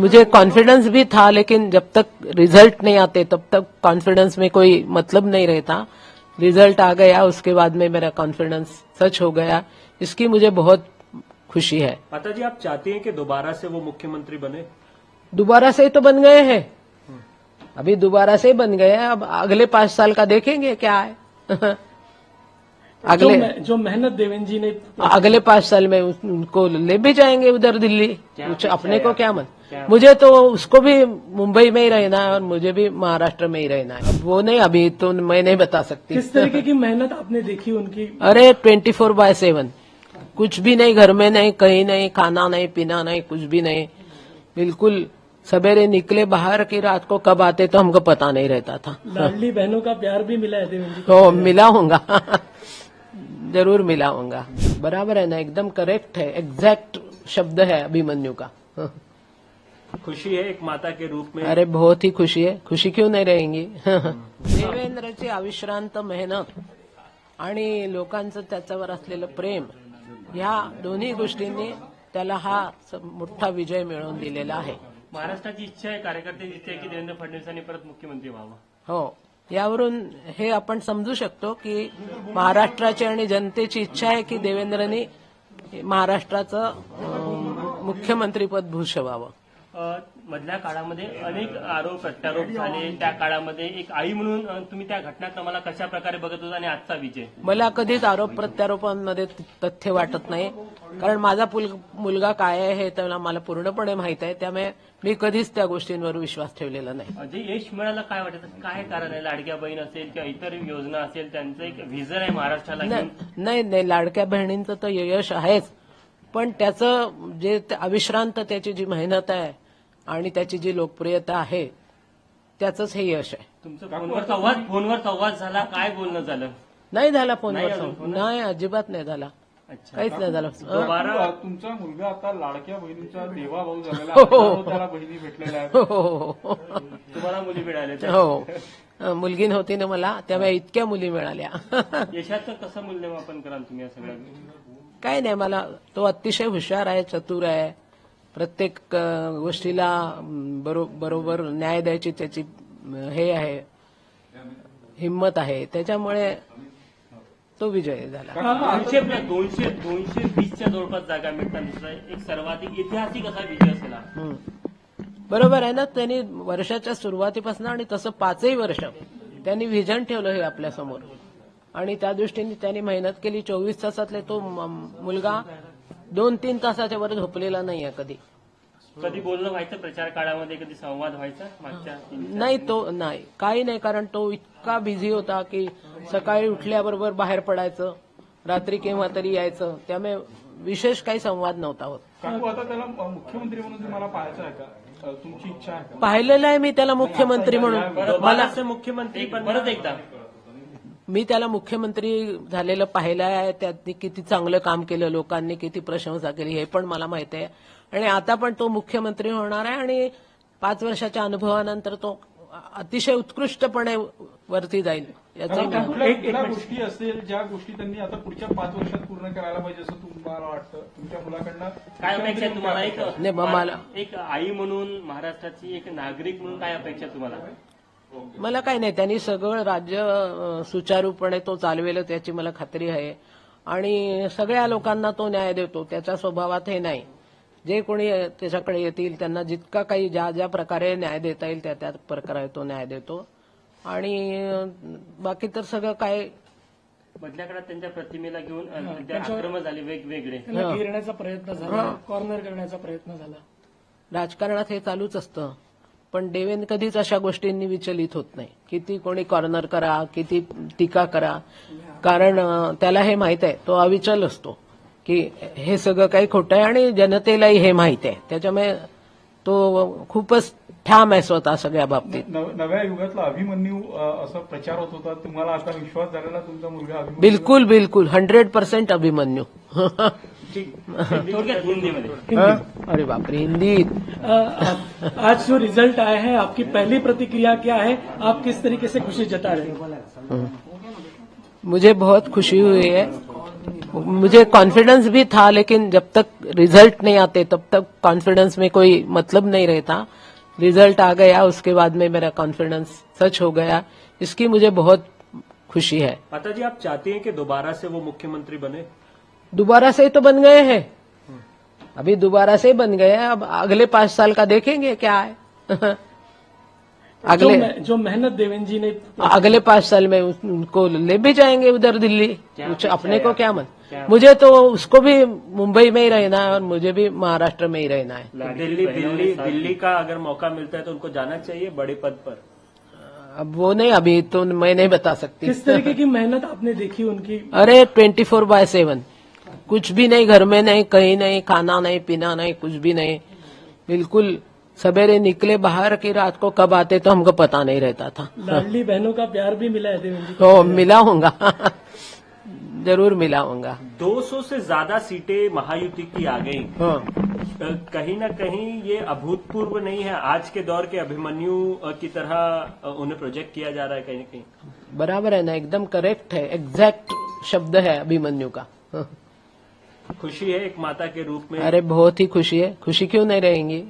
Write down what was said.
मुझे कॉन्फिडेंस भी था, लेकिन जब तक रिजल्ट नहीं आते तब तक कॉन्फिडेंस में कोई मतलब नहीं रहता। रिजल्ट आ गया, उसके बाद में मेरा कॉन्फिडेंस सच हो गया, इसकी मुझे बहुत खुशी है। माता जी, आप चाहती हैं कि दोबारा से वो मुख्यमंत्री बने? दोबारा से ही तो बन गए हैं, अभी दोबारा से ही बन गए हैं। अब अगले 5 साल का देखेंगे क्या है। अगले जो मेहनत देवेंद्र जी ने अगले 5 साल में उनको ले भी जाएंगे उधर दिल्ली। कुछ अपने को क्या क्या? मुझे तो उसको भी मुंबई में ही रहना है और मुझे भी महाराष्ट्र में ही रहना है। अब वो नहीं, अभी तो मैं नहीं बता सकती। किस तरीके की मेहनत आपने देखी उनकी? अरे 24/7, कुछ भी नहीं, घर में नहीं, कहीं नहीं, खाना नहीं, पीना नहीं, कुछ भी नहीं, बिल्कुल। सवेरे निकले बाहर की रात को कब आते तो हमको पता नहीं रहता था। लाडली बहनों का प्यार भी मिला है देवेंद्र जी को? तो मिला होगा। जरूर मिला होगा। बराबर है ना, एकदम करेक्ट है, एग्जैक्ट शब्द है अभिमन्यू का। खुशी है एक माता के रूप में? अरे बहुत ही खुशी है, खुशी क्यों नहीं रहेंगी। देवेंद्रची अविश्रांत मेहनत आणि लोकांचं त्याच्यावर असलेलं प्रेम, ह्या दोन्ही गोष्टींनी त्याला हा मोठा विजय मिळवून दिलेला आहे। महाराष्ट्राची इच्छा आहे, कार्यकर्त्यांची इच्छा आहे की देवेंद्र फडणवीसांनी परत मुख्यमंत्री व्हावं। हो, यावरून हे आपण समजू शकतो की महाराष्ट्राची आणि जनतेची इच्छा आहे की देवेंद्रनी महाराष्ट्राचं मुख्यमंत्रीपद भूषवावं। मधल्या काळामध्ये अनेक आरोप प्रत्यारोप झाले, त्या काळामध्ये एक आई म्हणून तुम्ही त्या घटनांना मला कशा प्रकारे बघत होता आणि आजचा विजय? मला कधीच आरोप प्रत्यारोपांमध्ये तथ्य वाटत नाही, कारण माझा मुलगा काय आहे हे त्याला मला पूर्णपणे माहित आहे, त्यामुळे मी कधीच त्या गोष्टींवर विश्वास ठेवलेला नाही। जे यश मिळालं काय वाटतं, काय कारण आहे? लाडक्या बहीण असेल किंवा इतर योजना असेल, त्यांचं एक व्हिजन आहे महाराष्ट्राला घेऊन? नाही, लाडक्या बहिणींचं तर यश आहेच, पण त्याचं जे अविश्रांत त्याची जी मेहनत आहे आणि त्याची जी लोकप्रियता आहे, त्याचंच हे यश आहे। तुमचं फोनवर संवाद झाला, काय बोलणं झालं? नाही झाला फोनवर संवाद, नाही, अजिबात नाही झाला, काहीच नाही झालं। तुमचा मुलगा आता लाडक्या बहिणीचा देवाभाऊ झालेला आहे, त्याला बहिणी भेटलेल्या आहेत। तुम्हाला मुली मिळाल्या? हो, मुलगी नव्हती ना मला, त्यामुळे इतक्या मुली मिळाल्या। यशाचं कसं मूल्यमापन कराल तुम्ही या सगळ्या? काय नाही, मला तो अतिशय हुशार आहे, चतुर आहे, प्रत्येक गोष्टीला बरोबर न्याय द्यायची त्याची हे आहे, हिंमत आहे, त्याच्यामुळे तो विजय झाला। 220च्या जवळपास जागा मिळताना दिसत आहे, एक सर्वाधिक ऐतिहासिक असा विजय असेल हा। बरोबर आहे ना, त्यांनी वर्षाच्या सुरुवातीपासून आणि तसं 5ही वर्ष त्यांनी व्हिजन ठेवलं हे आपल्यासमोर, आणि त्या दृष्टीने त्यांनी मेहनत केली। 24 तासातले तो मुलगा 2-3 तासाच्या वर झोपलेला नाहीये कधी। कधी बोलणं व्हायचं प्रचार काळामध्ये, कधी संवाद व्हायचा मागच्या? नाही, तो नाही, काही नाही, कारण तो इतका बिझी होता की सकाळी उठल्याबरोबर बाहेर पडायचं, रात्री केव्हा तरी यायचं, त्यामुळे विशेष काही संवाद नव्हता होत। काकू, आता त्याला मुख्यमंत्री म्हणून तुम्हाला पाहायचं आहे का? तुमची इच्छा आहे का? पाहिलेलं आहे मी त्याला मुख्यमंत्री म्हणून, मला मुख्यमंत्री परत एकदा मी त्याला मुख्यमंत्री झालेलं पाहिलं आहे, त्यांनी किती चांगलं काम केलं, लोकांनी किती प्रशंसा केली हे पण मला माहिती आहे, आणि आता पण तो मुख्यमंत्री होणार आहे, आणि 5 वर्षाच्या अनुभवानंतर तो अतिशय उत्कृष्टपणे वरती जाईल याचा कुठल्या गोष्टी असेल ज्या गोष्टी त्यांनी आता पुढच्या 5 वर्षात पूर्ण करायला पाहिजे असं तुम्हाला वाटतं? तुमच्या मुलाकडनं काय अपेक्षा आहे तुम्हाला? नाही, मला एक आई म्हणून, महाराष्ट्राची एक नागरिक म्हणून काय अपेक्षा तुम्हाला? मला काही नाही, त्यांनी सगळं राज्य सुचारूपणे तो चालवेल त्याची मला खात्री आहे, आणि सगळ्या लोकांना तो न्याय देतो, त्याच्या स्वभावात हे नाही। जे कोणी त्याच्याकडे येतील त्यांना जितका काही ज्या प्रकारे न्याय देता येईल त्या प्रकारे तो न्याय देतो, आणि बाकी तर सगळं काय मधल्या काळात त्यांच्या प्रतिमेला घेऊन आक्रमण झाले वेगवेगळे, घेरण्याचा प्रयत्न झाला, कॉर्नर करण्याचा प्रयत्न झाला। राजकारणात हे चालूच असतं, पण देवेंद्र कधीच अशा गोष्टींनी विचलित होत नाही, किती कोणी कॉर्नर करा, किती टीका करा, कारण त्याला हे माहित आहे, तो अविचल असतो की हे सगळं काही खोटं आहे, आणि जनतेलाही हे माहित आहे, त्याच्यामुळे तो खूपच ठाम आहे स्वतः सगळ्या बाबतीत। नव्या युगातला अभिमन्यू असं प्रचार होत होता, तुम्हाला आता विश्वास झालेला तुमचा मुलगा अभिमन्यू? बिल्कुल 100% अभिमन्यू। थोडक्यात हिंदीमध्ये? अरे बापरे, हिंदी। आज जो रिजल्ट आया है, आपकी पहली प्रतिक्रिया क्या है? आप किस तरीके से खुशी जता रहे हैं? मुझे बहुत खुशी हुई है, मुझे कॉन्फिडेंस भी था, लेकिन जब तक रिजल्ट नहीं आते तब तक कॉन्फिडेंस में कोई मतलब नहीं रहता। रिजल्ट आ गया, उसके बाद में मेरा कॉन्फिडेंस सच हो गया, इसकी मुझे बहुत खुशी है। माता जी, आप चाहती हैं कि दोबारा से वो मुख्यमंत्री बने? दोबारा से ही तो बन गए हैं, अभी दोबारा से ही बन गए हैं। अब अगले 5 साल का देखेंगे क्या है। अगले जो मेहनत देवेंद्र जी ने अगले 5 साल में उनको ले भी जाएंगे उधर दिल्ली। कुछ अपेक्षा अपने है को क्या आपकी? मन, क्या? मुझे तो उसको भी मुंबई में ही रहना है और मुझे भी महाराष्ट्र में ही रहना है। दिल्ली का अगर मौका मिलता है तो उनको जाना चाहिए बड़े पद पर। अब वो नहीं, अभी तो मैं नहीं बता सकती। किस तरीके की मेहनत आपने देखी उनकी? अरे 24/7, कुछ भी नहीं, घर में नहीं, कहीं नहीं, खाना नहीं, पीना नहीं, कुछ भी नहीं, बिल्कुल। सवेरे निकले बाहर की रात को कब आते तो हमको पता नहीं रहता था। लाडली बहनों का प्यार भी मिला है देवेंद्र जी को? तो मिला होगा। जरूर मिला होगा। 200 से ज्यादा सीटें महायुति की आ गई। हाँ। कहीं ना कहीं ये अभूतपूर्व नहीं है? आज के दौर के अभिमन्यु की तरह उन्हें प्रोजेक्ट किया जा रहा है कहीं ना कहीं। बराबर है ना, एकदम करेक्ट है, एग्जैक्ट शब्द है अभिमन्यु का। हाँ। खुशी है एक माता के रूप में? अरे बहुत ही खुशी है, खुशी क्यों नहीं रहेंगी।